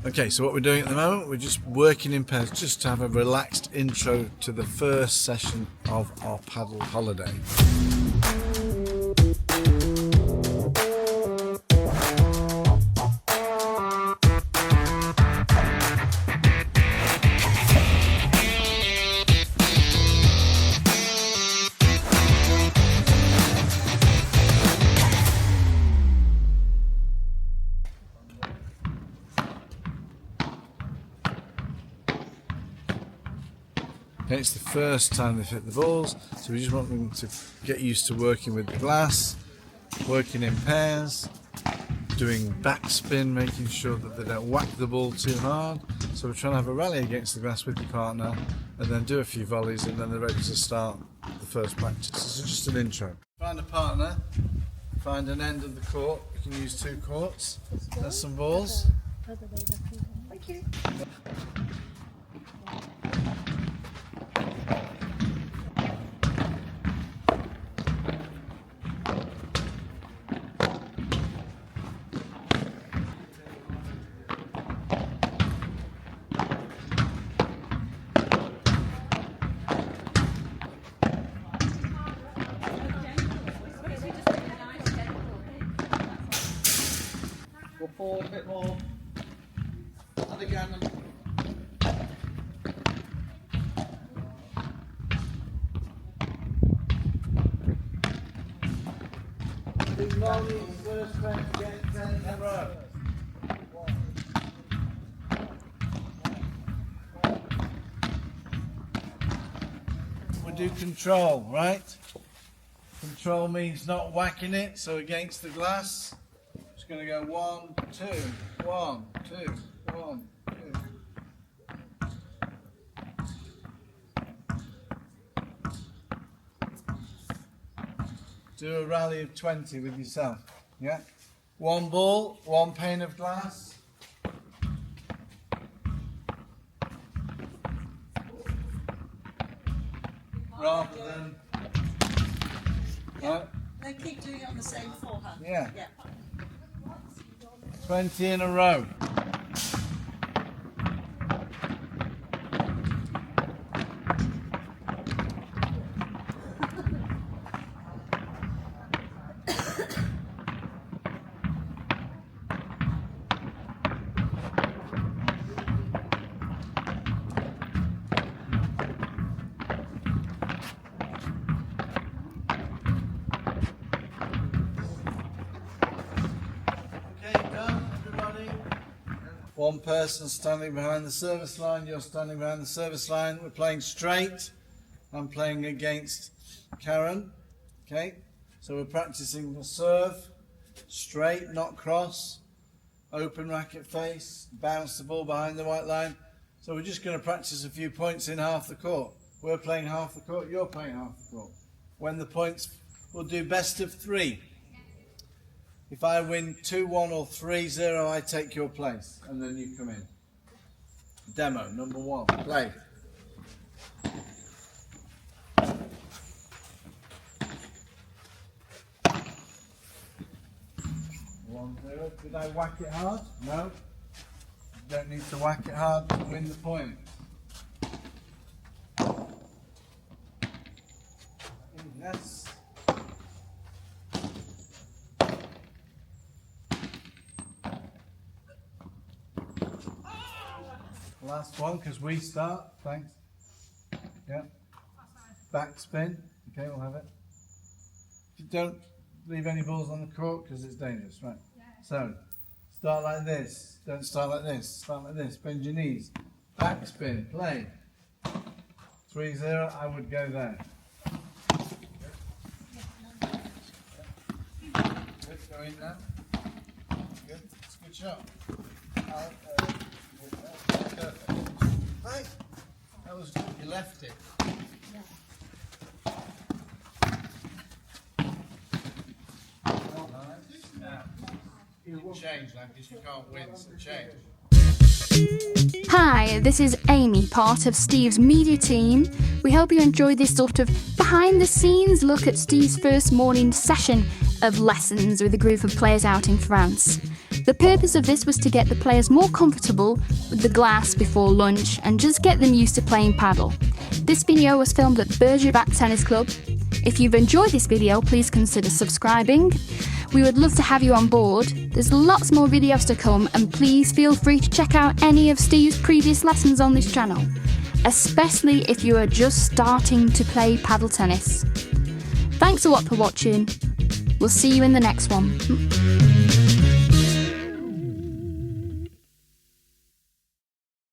Okay, so what we're doing at the moment, we're just working in pairs just to have a relaxed intro to the first session of our paddle holiday. Okay, it's the first time they've hit the balls, so we just want them to get used to working with the glass, working in pairs, doing backspin, making sure that they don't whack the ball too hard. So we're trying to have a rally against the glass with your partner and then do a few volleys, and then they're ready to start the first practice. This is just an intro. Find a partner, find an end of the court. You can use 2 courts. There's some balls. Thank you. Go forward a bit more. And again. Big volley, first strength, get 10 in a row. We do control, right? Control means not whacking it, so against the glass. It's going to go 1, 2, 1, 2, 1, 2. Do a rally of 20 with yourself. Yeah? 1 ball, 1 pane of glass. Rather than. Right? They keep doing it on the same forehand. Yeah. Yeah. 20 in a row. One person standing behind the service line, you're standing behind the service line. We're playing straight. I'm playing against Karen. Okay, so we're practicing the serve, straight, not cross, open racket face, bounce the ball behind the white line. So we're just going to practice a few points in half the court. We're playing half the court, you're playing half the court. When the points, we'll do best of 3. If I win 2-1 or 3-0, I take your place, and then you come in. Demo, number 1, play. 1-0. Did I whack it hard? No. You don't need to whack it hard to win the point. Yes. Last one, because we start. Thanks. Yeah. Backspin. Okay, we'll have it. If you don't leave any balls on the court because it's dangerous, right? So, start like this. Don't start like this. Start like this. Bend your knees. Backspin. Play. 3-0. I would go there. Good. Go in now. Good. It's a good shot. Perfect. Right. That was good. You left it. Now, you can change now because you can't win, so change. Hi, this is Amy, part of Steve's media team. We hope you enjoyed this sort of behind-the-scenes look at Steve's first morning session of lessons with a group of players out in France. The purpose of this was to get the players more comfortable with the glass before lunch and just get them used to playing paddle. This video was filmed at Bergerac Tennis Club. If you've enjoyed this video, please consider subscribing. We would love to have you on board. There's lots more videos to come, and please feel free to check out any of Steve's previous lessons on this channel, especially if you are just starting to play paddle tennis. Thanks a lot for watching. We'll see you in the next one.